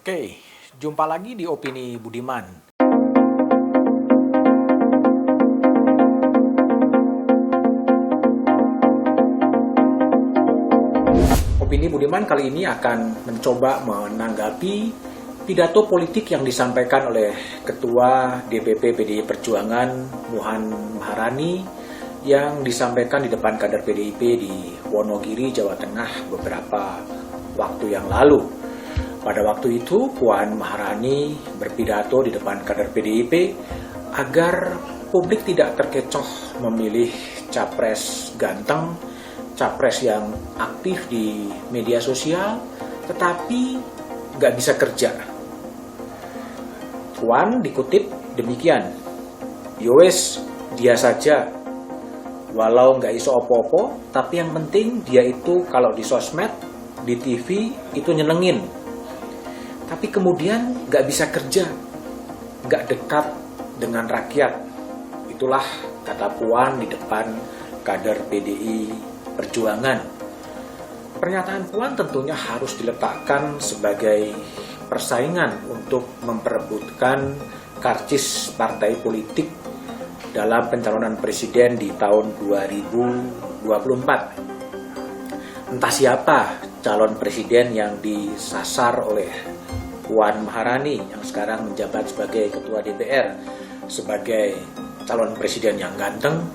Oke, jumpa lagi di Opini Budiman. Opini Budiman kali ini akan mencoba menanggapi pidato politik yang disampaikan oleh Ketua DPP PDI Perjuangan Puan Maharani yang disampaikan di depan kader PDIP di Wonogiri, Jawa Tengah beberapa waktu yang lalu. Pada waktu itu, Puan Maharani berpidato di depan kader PDIP agar publik tidak terkecoh memilih capres ganteng, capres yang aktif di media sosial, tetapi nggak bisa kerja. Puan dikutip demikian, "Yowes, dia saja, walau nggak iso opo-opo, tapi yang penting dia itu kalau di sosmed, di TV, itu nyenengin. Tapi kemudian nggak bisa kerja, nggak dekat dengan rakyat." Itulah kata Puan di depan kader PDI Perjuangan. Pernyataan Puan tentunya harus diletakkan sebagai persaingan untuk memperebutkan karcis partai politik dalam pencalonan presiden di tahun 2024. Entah siapa calon presiden yang disasar oleh Puan Maharani yang sekarang menjabat sebagai Ketua DPR, sebagai calon presiden yang ganteng,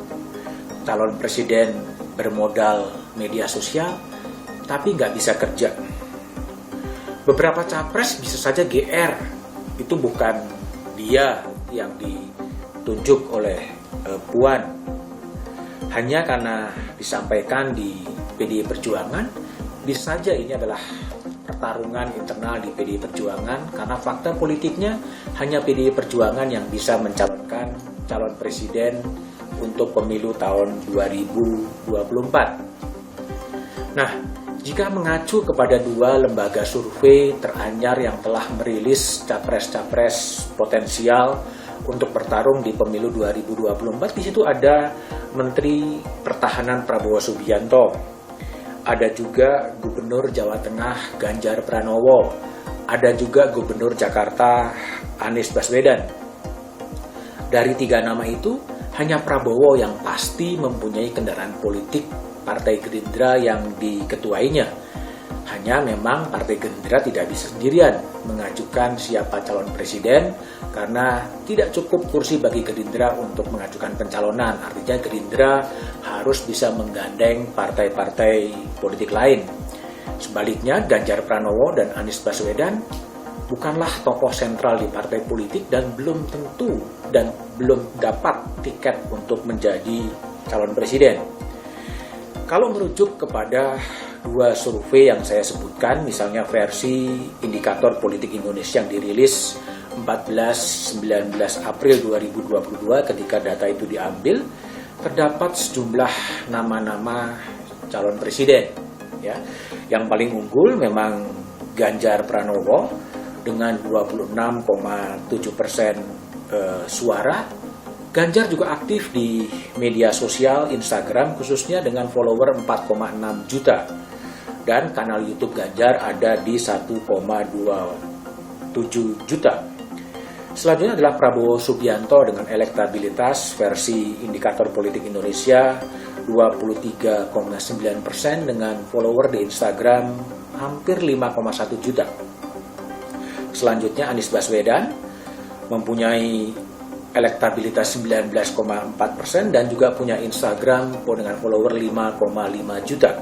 calon presiden bermodal media sosial, tapi nggak bisa kerja. Beberapa capres bisa saja GR, itu bukan dia yang ditunjuk oleh Puan. Hanya karena disampaikan di PDI Perjuangan, bisa saja ini adalah pertarungan internal di PDI Perjuangan, karena fakta politiknya hanya PDI Perjuangan yang bisa mencalonkan calon presiden untuk pemilu tahun 2024. Nah, jika mengacu kepada dua lembaga survei teranyar yang telah merilis capres-capres potensial untuk bertarung di pemilu 2024, di situ ada Menteri Pertahanan Prabowo Subianto, ada juga Gubernur Jawa Tengah Ganjar Pranowo, ada juga Gubernur Jakarta Anies Baswedan. Dari tiga nama itu, hanya Prabowo yang pasti mempunyai kendaraan politik Partai Gerindra yang diketuainya. Hanya memang Partai Gerindra tidak bisa sendirian mengajukan siapa calon presiden karena tidak cukup kursi bagi Gerindra untuk mengajukan pencalonan. Artinya Gerindra harus bisa menggandeng partai-partai politik lain. Sebaliknya, Ganjar Pranowo dan Anies Baswedan bukanlah tokoh sentral di partai politik dan belum tentu dan belum dapat tiket untuk menjadi calon presiden. Kalau merujuk kepada dua survei yang saya sebutkan, misalnya versi Indikator Politik Indonesia yang dirilis 14-19 April 2022 ketika data itu diambil, terdapat sejumlah nama-nama calon presiden. Ya. Yang paling unggul memang Ganjar Pranowo dengan 26,7% suara. Ganjar juga aktif di media sosial Instagram khususnya dengan follower 4,6 juta. Dan kanal YouTube Ganjar ada di 1,27 juta. Selanjutnya adalah Prabowo Subianto dengan elektabilitas versi Indikator Politik Indonesia 23,9% dengan follower di Instagram hampir 5,1 juta. Selanjutnya Anies Baswedan mempunyai elektabilitas 19,4% dan juga punya Instagram dengan follower 5,5 juta.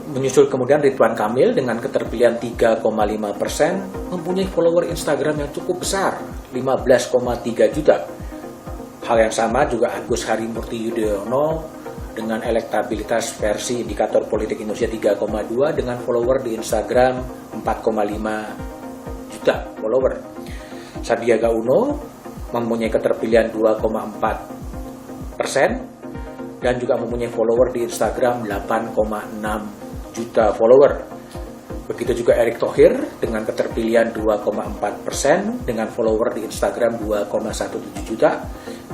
Menyusul kemudian Ridwan Kamil dengan keterpilihan 3,5% mempunyai follower Instagram yang cukup besar, 15,3 juta. Hal yang sama juga Agus Harimurti Yudhoyono dengan elektabilitas versi Indikator Politik Indonesia 3,2 dengan follower di Instagram 4,5 juta follower. Sandiaga Uno mempunyai keterpilihan 2,4% dan juga mempunyai follower di Instagram 8,6 juta follower. Begitu juga Erick Thohir dengan keterpilihan 2,4% dengan follower di Instagram 2,17 juta.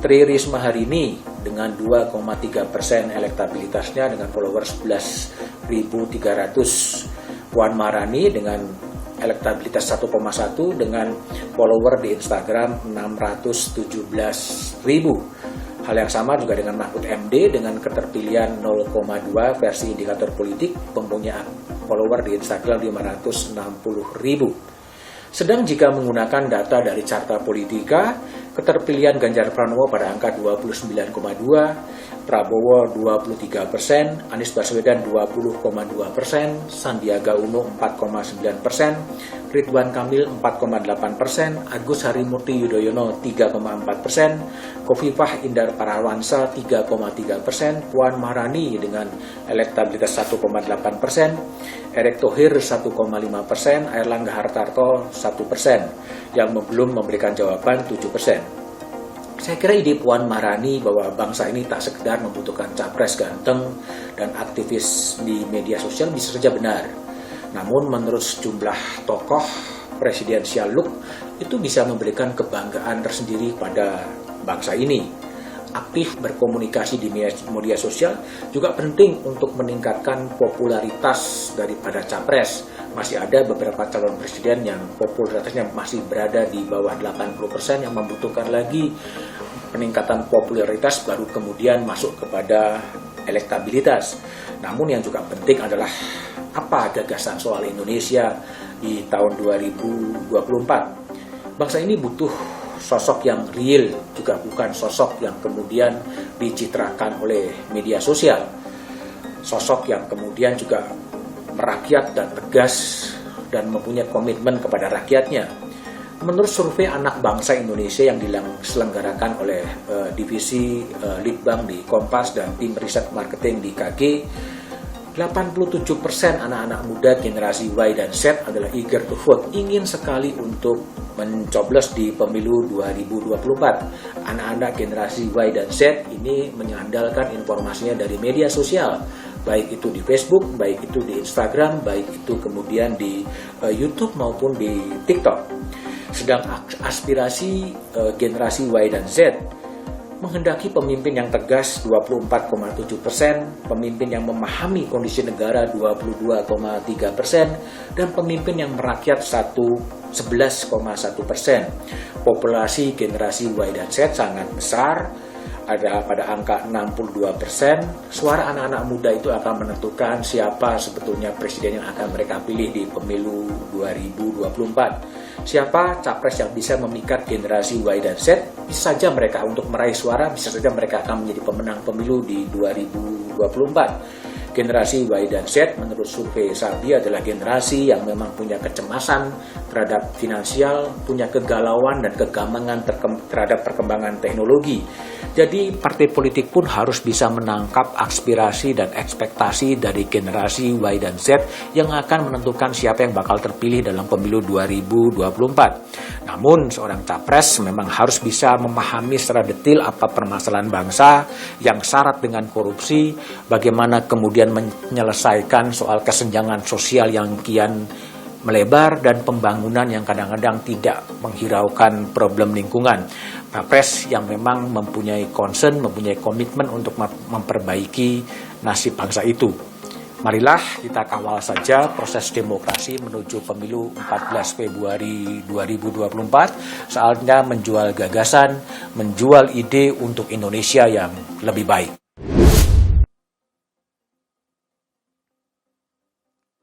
Tri Risma hari ini dengan 2,3% elektabilitasnya dengan follower 11.300. Puan Maharani dengan elektabilitas 1,1 dengan follower di Instagram 617.000. Hal yang sama juga dengan Mahfud MD dengan keterpilihan 0,2 versi indikator politik, mempunyai follower di Instagram 560.000. Sedang jika menggunakan data dari Carta Politika, keterpilihan Ganjar Pranowo pada angka 29,2, Prabowo 23%, Anies Baswedan 20,2%, Sandiaga Uno 4,9%, Ridwan Kamil 4,8%, Agus Harimurti Yudhoyono 3,4%, Khofifah Indar Parawansa 3,3%, Puan Maharani dengan elektabilitas 1,8%, Erick Thohir 1,5%, Airlangga Hartarto 1%, yang belum memberikan jawaban 7%. Saya kira ide Puan Maharani bahwa bangsa ini tak sekedar membutuhkan capres ganteng dan aktivis di media sosial bisa saja benar. Namun menurut sejumlah tokoh presidensial look itu bisa memberikan kebanggaan tersendiri pada bangsa ini. Aktif berkomunikasi di media sosial juga penting untuk meningkatkan popularitas daripada capres. Masih ada beberapa calon presiden yang popularitasnya masih berada di bawah 80% yang membutuhkan lagi peningkatan popularitas baru kemudian masuk kepada elektabilitas. Namun yang juga penting adalah apa gagasan soal Indonesia di tahun 2024. Bangsa ini butuh sosok yang real, juga bukan sosok yang kemudian dicitrakan oleh media sosial. Sosok yang kemudian juga merakyat dan tegas dan mempunyai komitmen kepada rakyatnya. Menurut survei anak bangsa Indonesia yang diselenggarakan oleh divisi Litbang di Kompas dan tim riset marketing di KG, 87% anak-anak muda generasi Y dan Z adalah eager to vote, ingin sekali untuk mencoblos di pemilu 2024. Anak-anak generasi Y dan Z ini mengandalkan informasinya dari media sosial, baik itu di Facebook, baik itu di Instagram, baik itu kemudian di YouTube maupun di TikTok. Sedang aspirasi generasi Y dan Z menghendaki pemimpin yang tegas 24,7%, pemimpin yang memahami kondisi negara 22,3%, dan pemimpin yang merakyat 11,1%. Populasi generasi Y dan Z sangat besar, ada pada angka 62%. Suara anak-anak muda itu akan menentukan siapa sebetulnya presiden yang akan mereka pilih di pemilu 2024. Siapa capres yang bisa memikat generasi Y dan Z, bisa saja mereka untuk meraih suara, bisa saja mereka akan menjadi pemenang pemilu di 2024. Generasi Y dan Z menurut survei Sabi adalah generasi yang memang punya kecemasan terhadap finansial, punya kegalauan dan kegamangan terhadap perkembangan teknologi. Jadi partai politik pun harus bisa menangkap aspirasi dan ekspektasi dari generasi Y dan Z yang akan menentukan siapa yang bakal terpilih dalam pemilu 2024. Namun seorang capres memang harus bisa memahami secara detail apa permasalahan bangsa yang syarat dengan korupsi, bagaimana kemudian menyelesaikan soal kesenjangan sosial yang kian melebar dan pembangunan yang kadang-kadang tidak menghiraukan problem lingkungan. Capres yang memang mempunyai concern, mempunyai komitmen untuk memperbaiki nasib bangsa itu. Marilah kita kawal saja proses demokrasi menuju pemilu 14 Februari 2024, saatnya menjual gagasan, menjual ide untuk Indonesia yang lebih baik.